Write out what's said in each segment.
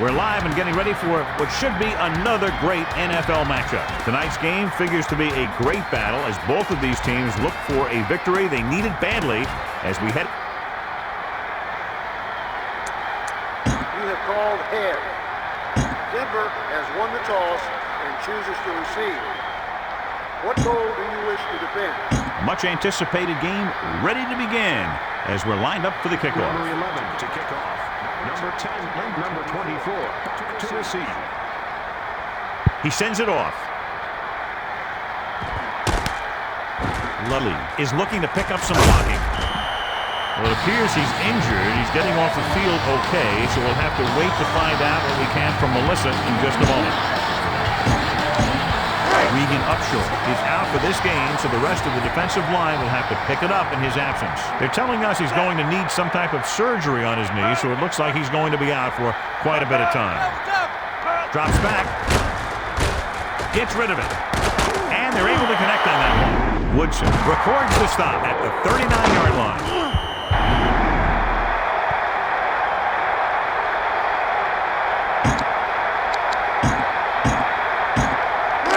We're live and getting ready for what should be another great NFL matchup. Tonight's game figures to be a great battle as both of these teams look for a victory they needed badly as we head. You have called head. Denver has won the toss and chooses to receive. What goal do you wish to defend? Much anticipated game ready to begin as we're lined up for the kickoff. Number 11 to kick off. Number 10 and number 24 to receive. He sends it off. Lully is looking to pick up some blocking. Well, it appears he's injured. He's getting off the field okay, so we'll have to wait to find out what we can from Melissa in just a moment. Regan Upshur is out for this game, so the rest of the defensive line will have to pick it up in his absence. They're telling us he's going to need some type of surgery on his knee, so it looks like he's going to be out for quite a bit of time. Drops back. Gets rid of it. And they're able to connect on that one. Woodson records the stop at the 39-yard line.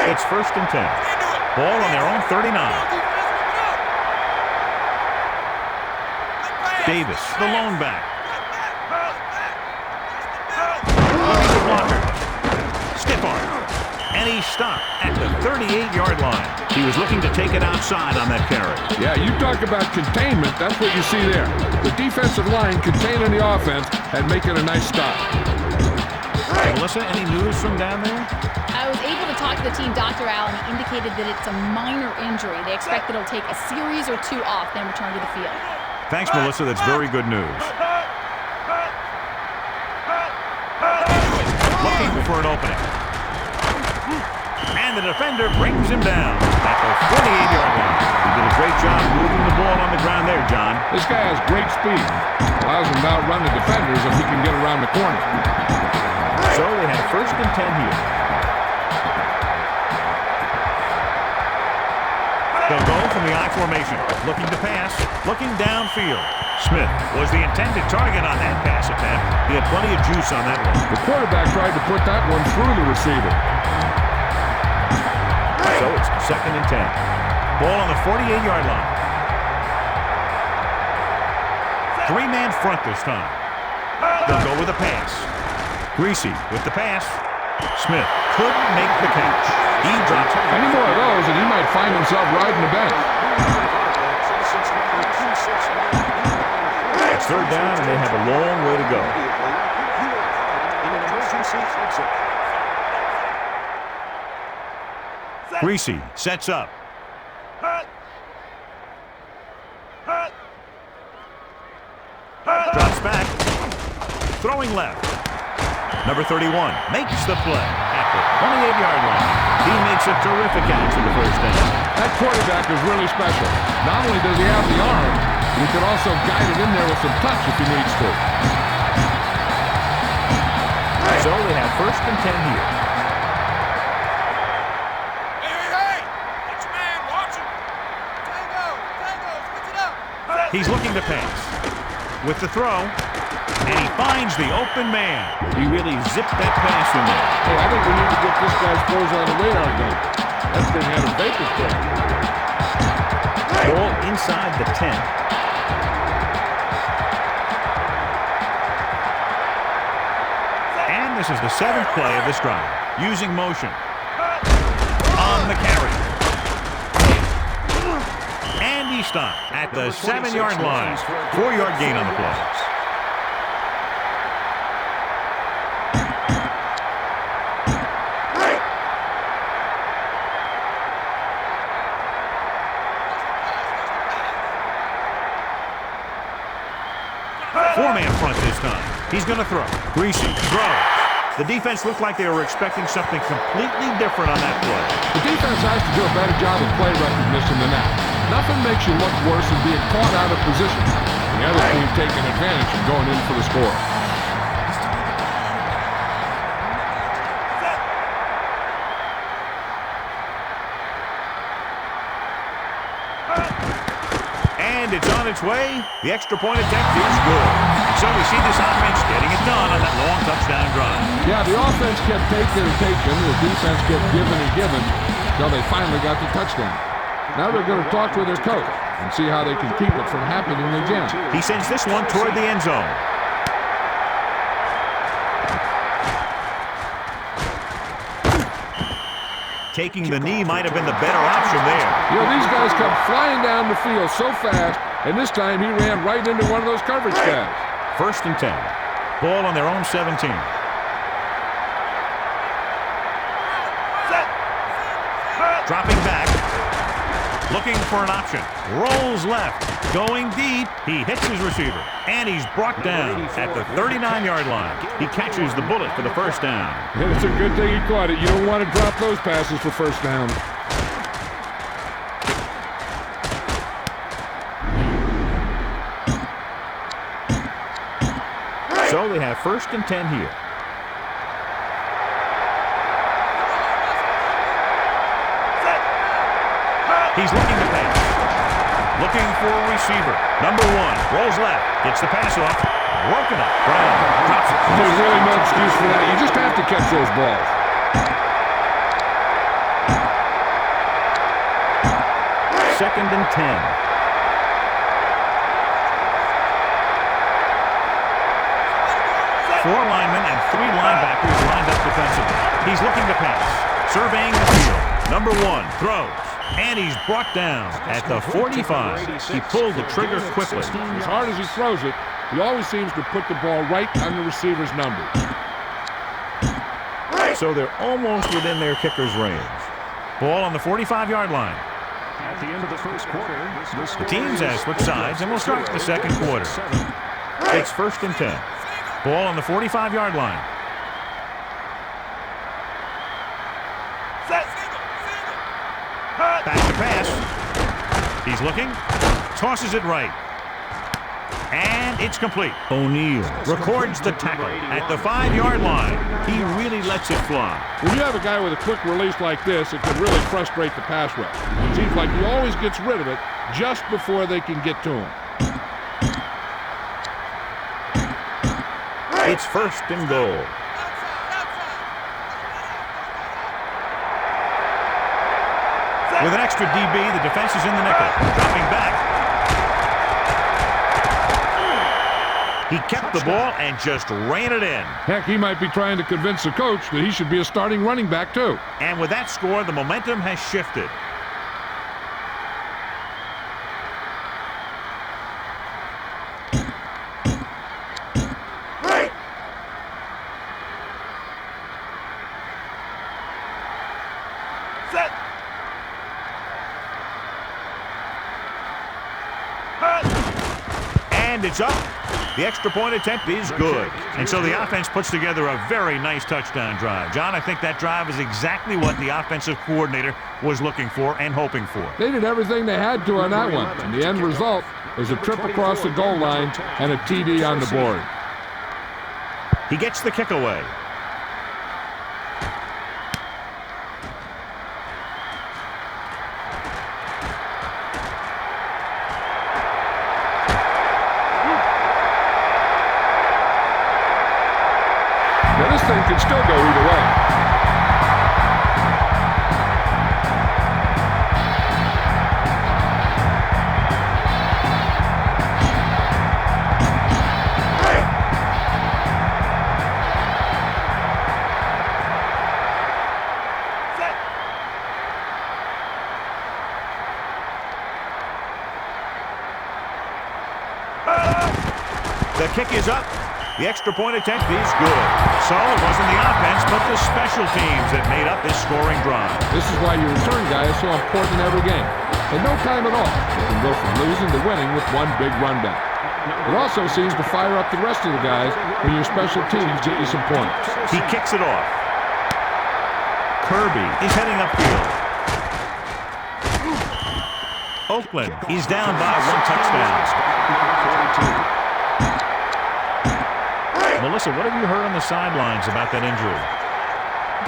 It's 1st and 10. Ball on their own 39. Davis, the lone back. Looking for blockers. Stiff arm. And he stopped at the 38-yard line. He was looking to take it outside on that carry. Yeah, you talk about containment. That's what you see there. The defensive line containing the offense and making a nice stop. Melissa, any news from down there? I was able to talk to the team Dr. Allen. He indicated that it's a minor injury. They expect that it'll take a series or two off, then return to the field. Thanks, Melissa. That's very good news. Looking for an opening. And the defender brings him down at the 48-yard line. He did a great job moving the ball on the ground there, John. This guy has great speed. Allows him to outrun the defenders if he can get around the corner. So they have 1st and 10 here. They'll go from the I formation. Looking to pass. Looking downfield. Smith was the intended target on that pass attempt. He had plenty of juice on that one. The quarterback tried to put that one through the receiver. So it's 2nd and 10. Ball on the 48-yard line. 3-man front this time. They'll go with a pass. Greasy with the pass. Smith couldn't make the catch. He drops it. Any more of those, and he might find himself riding the bench. It's 3rd down, and they have a long way to go. Greasy sets up. Drops back. Throwing left. Number 31 makes the play at the 28-yard line. He makes a terrific catch for the 1st down. That quarterback is really special. Not only does he have the arm, but he can also guide it in there with some touch if he needs to. So they have 1st and 10 here. It's a man, watch him. Tango, switch it up. He's looking to pass. With the throw, and he finds the open man. He really zipped that pass in there. Hey, I think we need to get this guy's throws on the radar gun. That thing had a vapor play. Ball inside the 10. And this is the 7th play of this drive. Using motion. On the carry. And he stopped at the 7-yard line. 4-yard gain on the play. Four-man front this time. He's going to throw. Greasy throws. The defense looked like they were expecting something completely different on that play. The defense has to do a better job of play recognition than that. Nothing makes you look worse than being caught out of position. The other team taking advantage and going in for the score. And it's on its way. The extra point attempt is good. So we see this offense getting it done on that long touchdown drive. Yeah, the offense kept taking and taking. The defense kept giving and giving until they finally got the touchdown. Now they're going to talk with their coach and see how they can keep it from happening again. He sends this one toward the end zone. Taking the knee might have been the better option there. You know, these guys come flying down the field so fast, and this time he ran right into one of those coverage guys. 1st and 10. Ball on their own 17. Dropping back. Looking for an option. Rolls left. Going deep. He hits his receiver. And he's brought down at the 39-yard line. He catches the bullet for the first down. And it's a good thing he caught it. You don't want to drop those passes for first down. So they have 1st and 10 here. He's looking to pass. Looking for a receiver. Number 1. Rolls left. Gets the pass off. Broken up. Brown drops it. There's really no excuse for that. You just have to catch those balls. 2nd and 10. Four linemen and 3 linebackers lined up defensively. He's looking to pass. Surveying the field. Number 1 throws. And he's brought down at the 45. He pulled the trigger quickly. As hard as he throws it, he always seems to put the ball right on the receiver's number. So they're almost within their kicker's range. Ball on the 45-yard line. At the end of the first quarter, The teams have switched sides, and we'll start the second quarter. It's 1st and 10. Ball on the 45-yard line. Back to pass. He's looking. Tosses it right. And it's complete. O'Neal records the tackle at the 5-yard line. He really lets it fly. When you have a guy with a quick release like this, it can really frustrate the pass rush. It seems like he always gets rid of it just before they can get to him. It's 1st and goal. With an extra DB, the defense is in the nickel. Dropping back. He kept the ball and just ran it in. Heck, he might be trying to convince the coach that he should be a starting running back, too. And with that score, the momentum has shifted. And it's up. The extra point attempt is good. And so the offense puts together a very nice touchdown drive. John, I think that drive is exactly what the offensive coordinator was looking for and hoping for. They did everything they had to on that one. And the end result is a trip across the goal line and a TD on the board. He gets the kick away. Now this thing can still go either way. The kick is up. The extra point attempt is good. So it wasn't the offense, but the special teams that made up this scoring drive. This is why your return guy is so important in every game. In no time at all, you can go from losing to winning with one big run back. It also seems to fire up the rest of the guys when your special teams get you some points. He kicks it off. Kirby is heading upfield. Oakland is down by 1 touchdown. Melissa, what have you heard on the sidelines about that injury?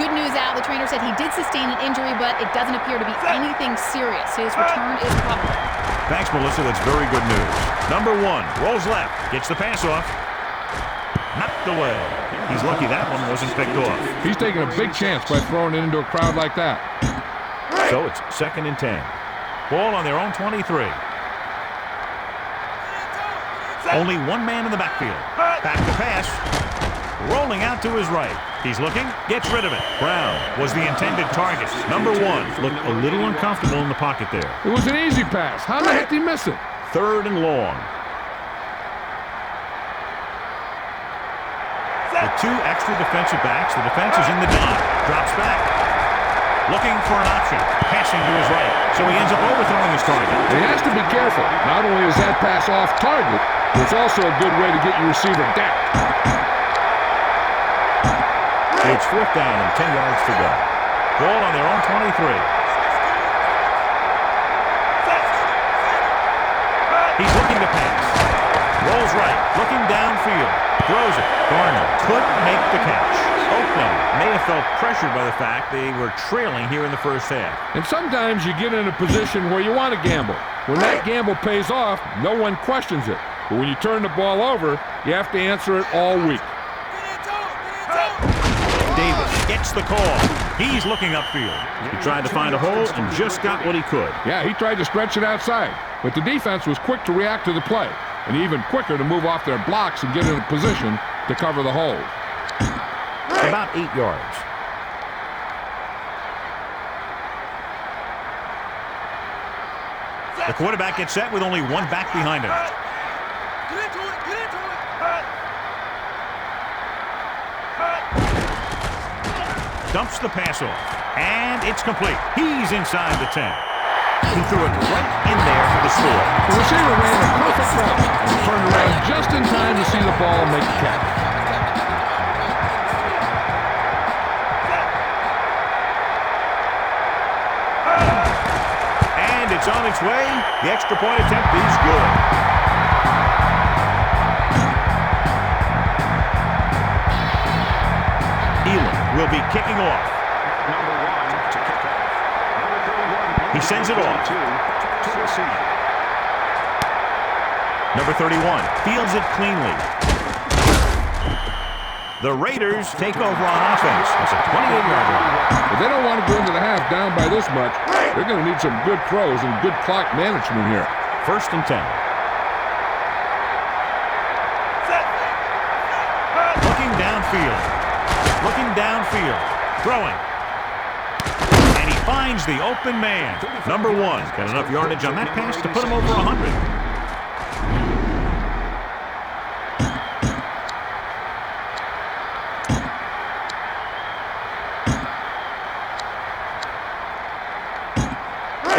Good news, Al. The trainer said he did sustain an injury, but it doesn't appear to be anything serious. His return is probable. Thanks, Melissa. That's very good news. Number 1 rolls left, gets the pass off. knocked away. He's lucky that one wasn't picked off. He's taking a big chance by throwing it into a crowd like that. So it's 2nd and 10. Ball on their own 23. Only one man in the backfield. Back to pass. Rolling out to his right. He's looking, gets rid of it. Brown was the intended target. Number 1 looked a little uncomfortable in the pocket there. It was an easy pass. How the heck did he miss it? 3rd and long. With 2 extra defensive backs, the defense is in the dive. Drops back. Looking for an option. Passing to his right. So he ends up overthrowing his target. He has to be careful. Not only is that pass off target, but it's also a good way to get your receiver down. It's 4th down and 10 yards to go. Ball on their own 23. He's looking to pass. Rolls right. Looking downfield. Throws it. Garner couldn't make the catch. Oakland may have felt pressured by the fact they were trailing here in the first half. And sometimes you get in a position where you want to gamble. When that gamble pays off, no one questions it. But when you turn the ball over, you have to answer it all week. Davis gets the call. He's looking upfield. He tried to find a hole and just got what he could. Yeah, he tried to stretch it outside. But the defense was quick to react to the play. And even quicker to move off their blocks and get in a position to cover the hole. About 8 yards. The quarterback gets set with only one back behind him. Get into it, get into it. Dumps the pass off. And it's complete. He's inside the 10. He threw it right in there for the score. The receiver ran a perfect route and turned around just in time to see the ball and make the catch. And it's on its way. The extra point attempt is good. Elam will be kicking off. Number 1 to kick off. He sends it off. Number 31 fields it cleanly. The Raiders take over on offense. It's a 28-yard line. If they don't want to go into the half down by this much, they're going to need some good throws and good clock management here. 1st and 10. Looking downfield. Looking downfield. Throwing. And he finds the open man. Number 1 got enough yardage on that pass to put him over 100.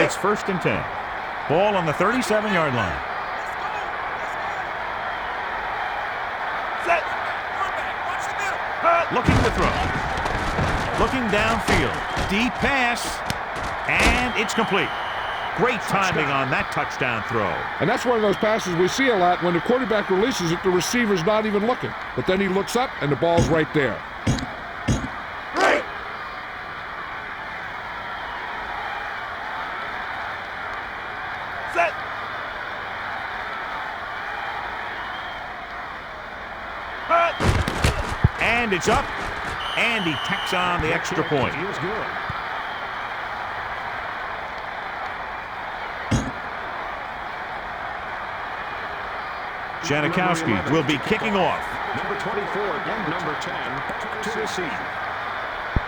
It's 1st and 10. Ball on the 37-yard line. Set. Quarterback, watch the middle. Looking to throw. Looking downfield. Deep pass. And it's complete. Great timing on that touchdown throw. And that's one of those passes we see a lot when the quarterback releases it, the receiver's not even looking. But then he looks up and the ball's right there. Set. And it's up. And he tacks on the extra point. He is good. Janikowski will be kicking off. Number 24 and number 10 to receive.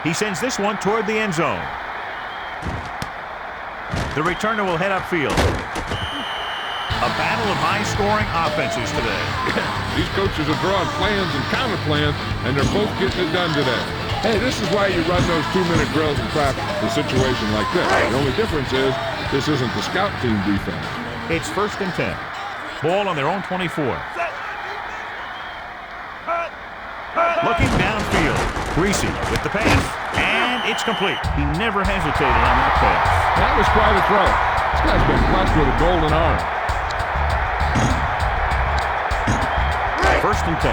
He sends this one toward the end zone. The returner will head upfield. A battle of high-scoring offenses today. These coaches are drawing plans and counter plans, and they're both getting it done today. Hey, this is why you run those 2-minute drills in practice in a situation like this. The only difference is this isn't the scout team defense. It's 1st and 10. Ball on their own 24. Looking downfield. Greasy with the pass. And it's complete. He never hesitated on that pass. That was quite a throw. This guy's been blessed with a golden arm. 1st and 10.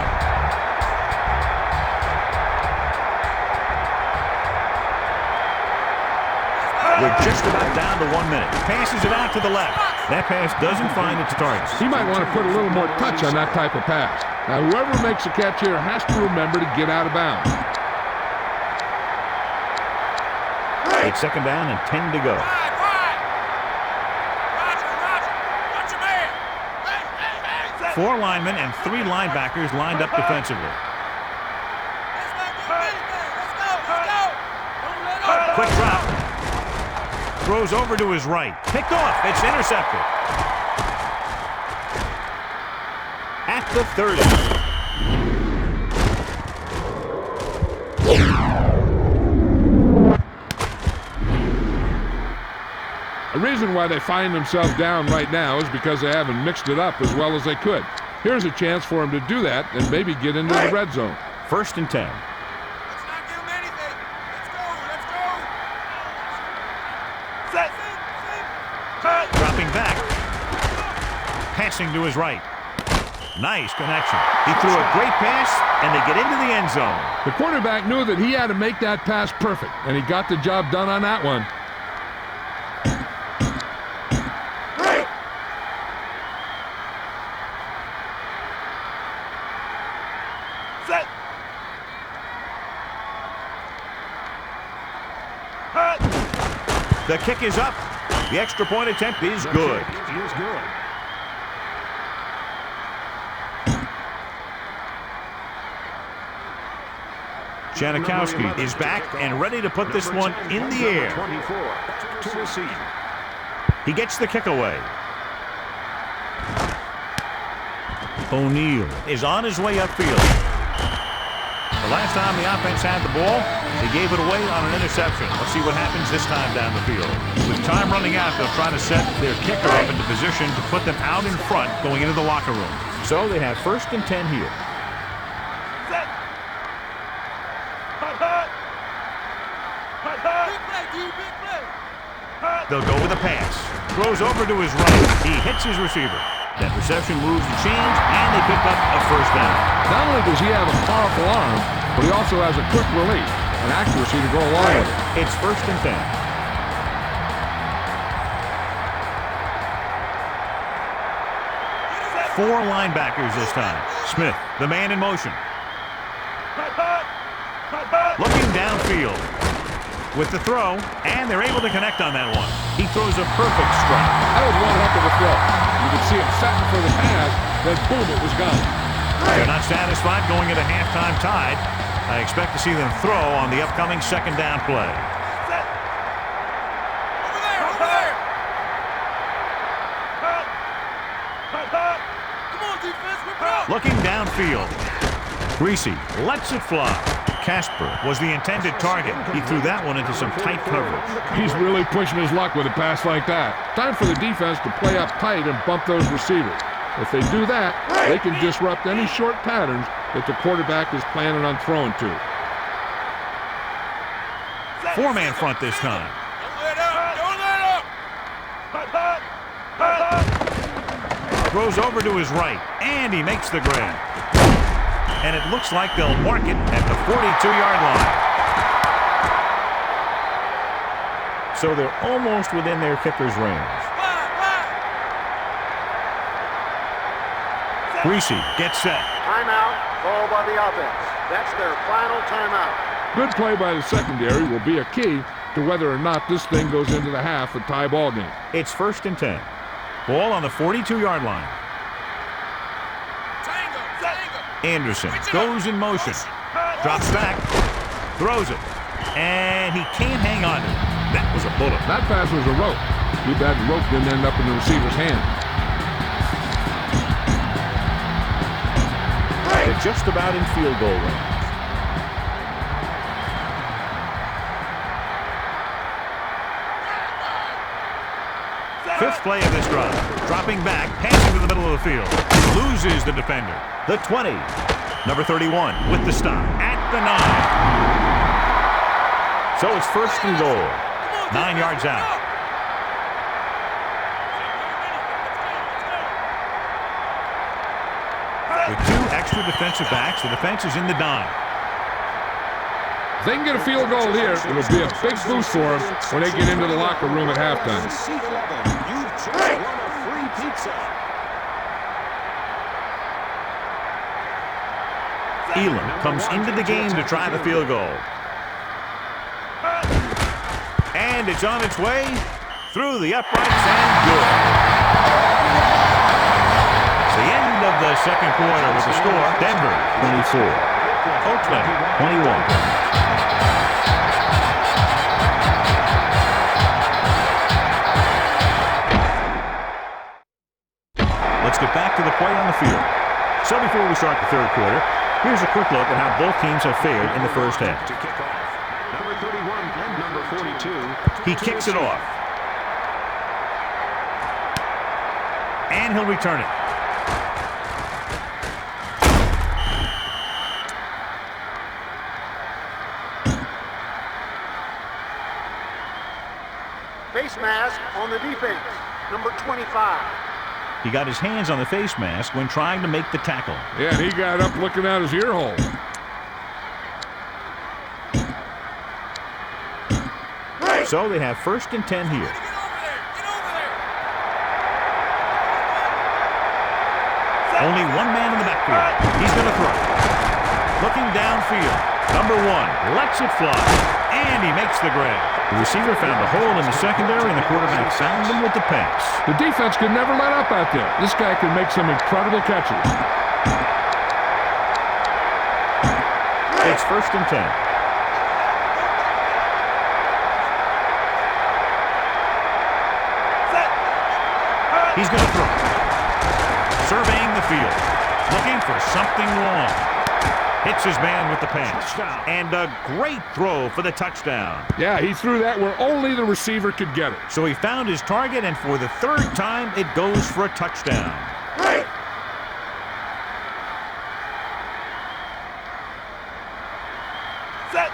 We're just about down to 1 minute. Passes it out to the left. That pass doesn't find its target. He might want to put a little more touch on that type of pass. Now, whoever makes a catch here has to remember to get out of bounds. It's second down and 10 to go. Wide, wide. Roger, Roger. Watch your man. Hey. 4 linemen and 3 linebackers lined up defensively. Let's not get beat, man. Let's go. Don't let up. Quick drop. Throws over to his right. Picked off. It's intercepted. At the 30. The reason why they find themselves down right now is because they haven't mixed it up as well as they could. Here's a chance for them to do that and maybe get into the red zone. First and 10. Let's not give him anything. Let's go. Dropping back. Passing to his right. Nice connection. He threw a great pass, and they get into the end zone. The quarterback knew that he had to make that pass perfect, and he got the job done on that one. The kick is up. The extra point attempt is good. It is good. Janikowski is back and ready to put this one in the air. 24 to receive. He gets the kick away. O'Neal is on his way upfield. The last time the offense had the ball, they gave it away on an interception. Let's see what happens this time down the field. With time running out, they'll try to set their kicker up into position to put them out in front going into the locker room. So they have first and 10 here. Big play. They'll go with a pass. Throws over to his right. He hits his receiver. That reception moves the chains, and they pick up a first down. Not only does he have a powerful arm, but he also has a quick release and accuracy to go along with it. It's first and 10. Four linebackers this time. Smith, the man in motion. Looking downfield with the throw, and they're able to connect on that one. He throws a perfect strike. That was one heck of a throw. You could see him setting for the pass, then boom, it was gone. They're not satisfied going into halftime tied. I expect to see them throw on the upcoming second down play. Over there. Come on, defense, whip it up. Looking downfield. Greasy lets it fly. Casper was the intended target. He threw that one into some tight coverage. He's really pushing his luck with a pass like that. Time for the defense to play up tight and bump those receivers. If they do that, they can disrupt any short patterns that the quarterback is planning on throwing to. Four-man front this time. Don't let up. Throws over to his right, and he makes the grab. And it looks like they'll mark it at the 42-yard line. So they're almost within their kicker's range. Greasy gets set. Timeout called by the offense. That's their final timeout. Good play by the secondary will be a key to whether or not this thing goes into the half a tie ball game. It's first and 10. Ball on the 42-yard line. Anderson goes in motion. Drops back. Throws it. And he can't hang on to it. That was a bullet. That pass was a rope. Too bad the rope didn't end up in the receiver's hand. They're just about in field goal range. Fifth play of this drive. Dropping back, passing to the middle of the field. Loses the defender. The 20. Number 31 with the stop at the 9. So it's first and goal. 9 yards out. With two extra defensive backs, the defense is in the dime. If they can get a field goal here, it'll be a big boost for them when they get into the locker room at halftime. Seat 11. You've just won a free pizza. Elam comes into the game to try the field goal. And it's on its way through the uprights and good. It's the end of the second quarter with the score, Denver 24, Oakland 21. Let's get back to the play on the field. So before we start the third quarter, here's a quick look at how both teams have fared in the first half. To kick off, number 31 and number 42. He kicks it off. And he'll return it. Face mask on the defense, number 25. He got his hands on the face mask when trying to make the tackle. Yeah, and he got up looking out his ear hole. So they have 1st and 10 here. Get over there! Get over there! Only one man in the backfield. He's going to throw. Looking downfield. Number 1 lets it fly. And he makes the grab. The receiver found a hole in the secondary, and the quarterback found him with the pass. The defense could never let up out there. This guy can make some incredible catches. It's 1st and 10. He's going to throw. Surveying the field. Looking for something long. Hits his man with the pass. And a great throw for the touchdown. Yeah, he threw that where only the receiver could get it. So he found his target, and for the 3rd time, it goes for a touchdown. Set.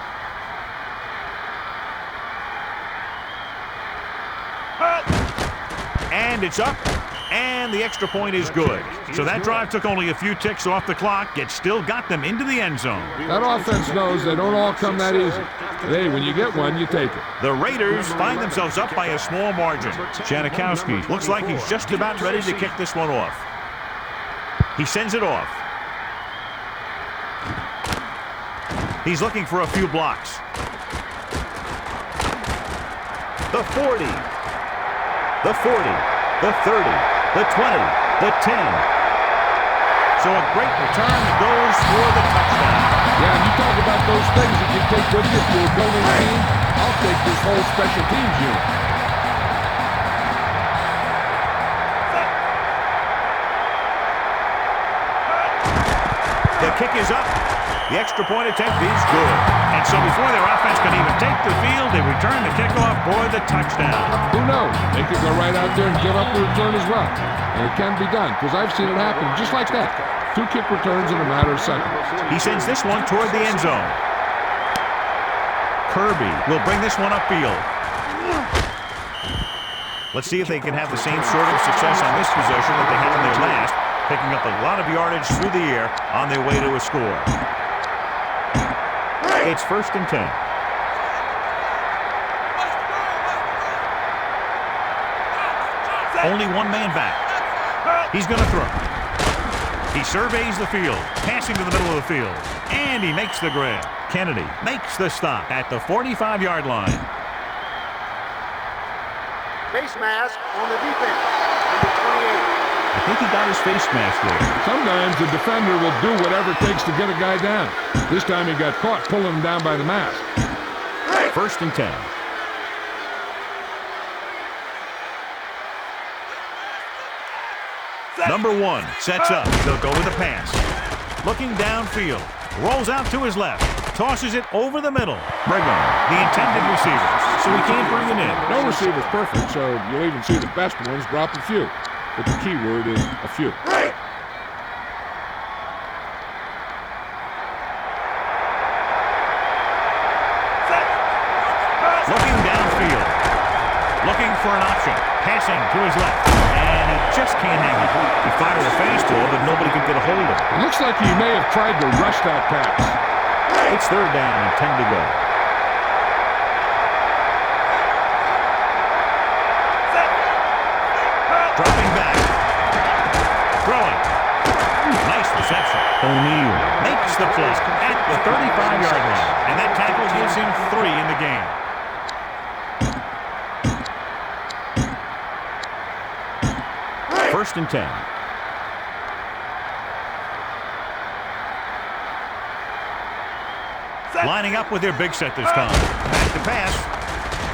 And it's up, and the extra point is good. So that drive took only a few ticks off the clock, yet still got them into the end zone. That offense knows they don't all come that easy. But hey, when you get one, you take it. The Raiders find themselves up by a small margin. Janikowski looks like he's just about ready to kick this one off. He sends it off. He's looking for a few blocks. The 40. The 40. The 30. The 20. The 10. So a great return that goes for the touchdown. Yeah, you talk about those things that you take with you to a building team. I'll take this whole special teams unit. The kick is up. The extra point attempt is good. And so before their offense can even take the field, they return the kickoff for the touchdown. Who knows? They could go right out there and give up a return as well. And it can be done, because I've seen it happen just like that. 2 kick returns in a matter of seconds. He sends this one toward the end zone. Kirby will bring this one upfield. Let's see if they can have the same sort of success on this possession that they had in their last, picking up a lot of yardage through the air on their way to a score. It's 1st and 10. Only one man back. He's going to throw. He surveys the field, passing to the middle of the field, and he makes the grab. Kennedy makes the stop at the 45-yard line. Face mask on the defense, number 28. I think he got his face mask there. Sometimes the defender will do whatever it takes to get a guy down. This time he got caught pulling him down by the mask. 1st and 10. Number 1 sets up. They'll go with a pass. Looking downfield. Rolls out to his left. Tosses it over the middle. Brigham, the intended receiver. So he can't bring it in. No receiver's perfect, so you'll even see the best ones drop a few. But the key word is a few. Looking downfield. Looking for an option. Passing to his left. And he just can't hang it. He fired a fastball, but nobody could get a hold of it. It looks like he may have tried to rush that pass. It's 3rd down and 10 to go. Dropping back. Throwing. Nice reception. O'Neal makes makes the play at the 35-yard line. And that tackle gives him 3 in the game. First and 10. Lining up with their big set this time. Back to pass.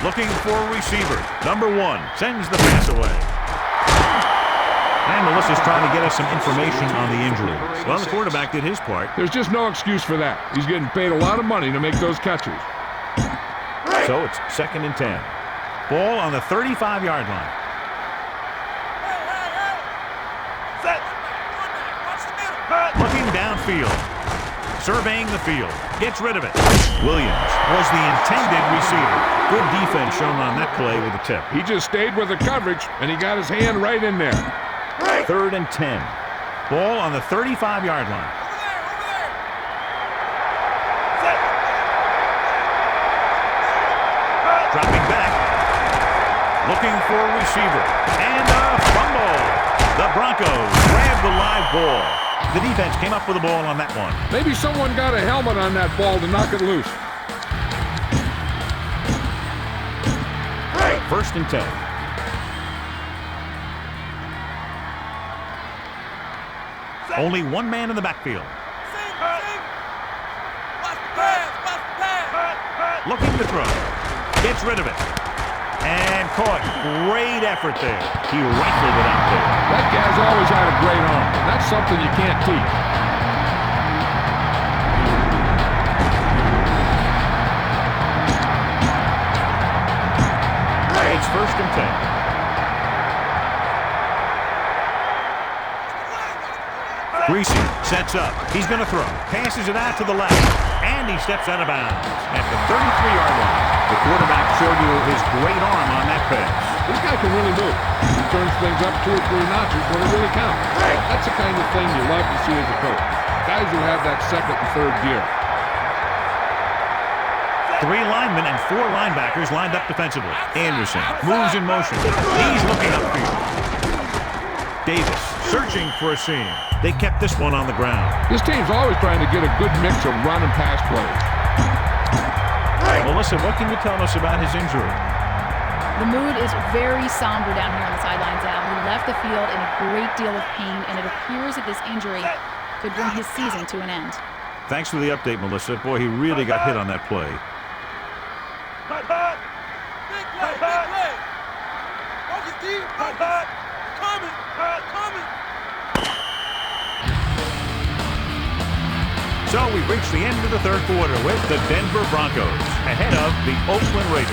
Looking for a receiver. Number 1 sends the pass away. And Melissa's trying to get us some information on the injury. Well, the quarterback did his part. There's just no excuse for that. He's getting paid a lot of money to make those catches. So it's second and 10. Ball on the 35-yard line. Looking downfield. Surveying the field. Gets rid of it. Williams was the intended receiver. Good defense shown on that play with the tip. He just stayed with the coverage, and he got his hand right in there. Third and 10. Ball on the 35-yard line. Dropping back. Looking for a receiver. And a fumble. The Broncos grab the live ball. The defense came up with the ball on that one. Maybe someone got a helmet on that ball to knock it loose. First and 10. Only one man in the backfield. Looking to throw. Gets rid of it. And caught. Great effort there. He rifled it out there. That guy's always had a great arm. That's something you can't teach. It's first and 10. Greasy sets up. He's going to throw. Passes it out to the left. And he steps out of bounds at the 33-yard line. The quarterback showed you his great arm on that pass. This guy can really move. He turns things up 2 or 3 notches when it really counts. That's the kind of thing you love to see as a coach. Guys who have that second and third gear. 3 linemen and 4 linebackers lined up defensively. Anderson moves in motion. He's looking upfield. Davis searching for a seam. They kept this one on the ground. This team's always trying to get a good mix of run and pass plays. Melissa, what can you tell us about his injury? The mood is very somber down here on the sidelines now. He left the field in a great deal of pain, and it appears that this injury could bring his season to an end. Thanks for the update, Melissa. Boy, he really got hit on that play. Big play, big play. Focus deep, focus. Coming, coming. So we've reached the end of the third quarter with the Denver Broncos ahead of the Oakland Raiders.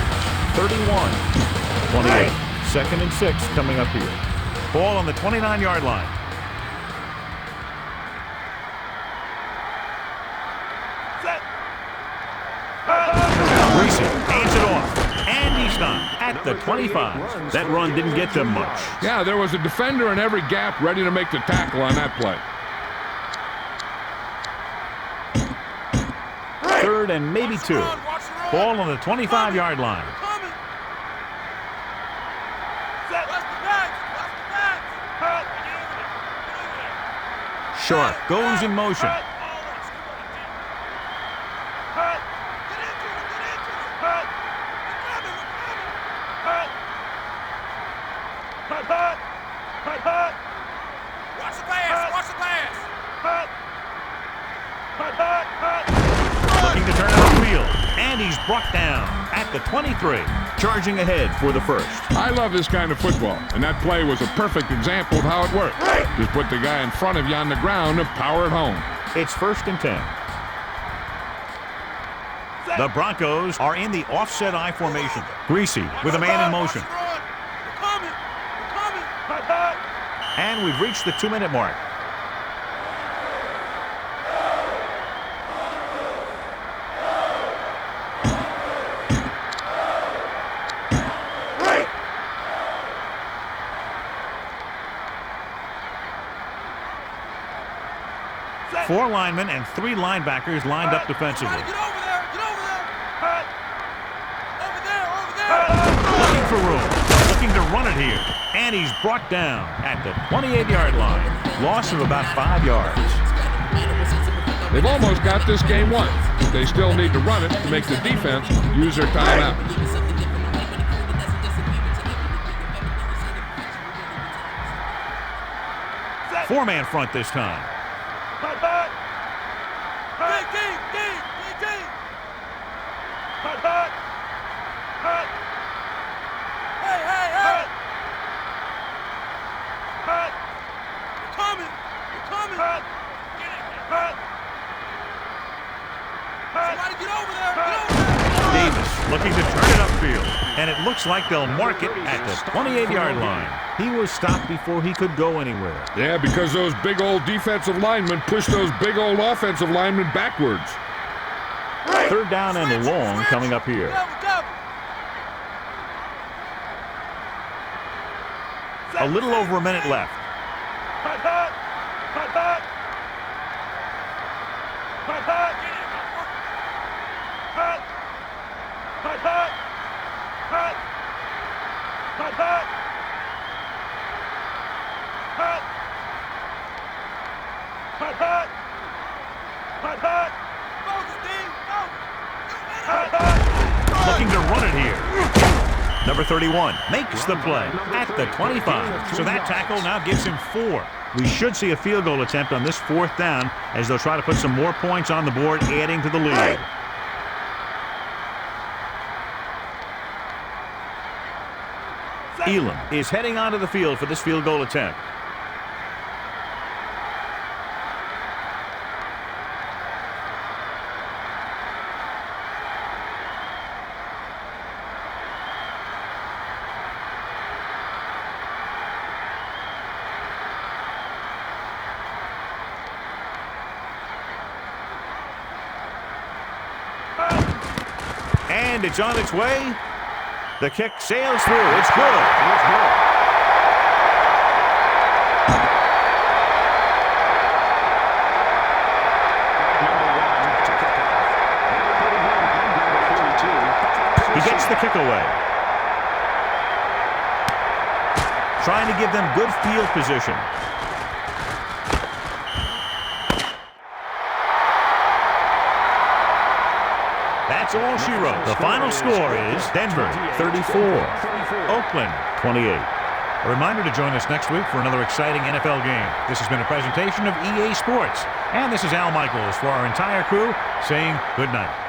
31-28. Second and 6 coming up here. Ball on the 29-yard line. Greasy hands it off. And he's done at the 25. That run didn't get them much. Yeah, there was a defender in every gap ready to make the tackle on that play. Third and maybe 2. Ball on the 25-yard line. Sharp goes in motion. Watch the pass, watch the pass. Looking to turn it upfield. And he's brought down at the 23. Charging ahead for the first. I love this kind of football, and that play was a perfect example of how it works. Just put the guy in front of you on the ground and power it home. It's first and 10. The Broncos are in the offset I formation. Greasy with a man in motion. And we've reached the 2-minute mark. Four linemen and 3 linebackers lined up defensively. Get over there, get over there. Over there. Looking for room. Looking to run it here. And he's brought down at the 28-yard line. Loss of about 5 yards. They've almost got this game won, but they still need to run it to make the defense use their timeouts. Four-man front this time. Looking to turn it upfield, and it looks like they'll mark it at the 28-yard line. He was stopped before he could go anywhere. Yeah, because those big old defensive linemen pushed those big old offensive linemen backwards. Third down and long coming up here. A little over a minute left. Looking to run it here. Number 31 makes the play at the 25. So that tackle now gives him 4. We should see a field goal attempt on this fourth down as they'll try to put some more points on the board, adding to the lead. Elam is heading onto the field for this field goal attempt. And it's on its way. The kick sails through. It's good. He gets the kick away. Trying to give them good field position. That's all she wrote. The final score is Denver 34, Oakland 28. A reminder to join us next week for another exciting NFL game. This has been a presentation of EA Sports. And this is Al Michaels for our entire crew saying good night.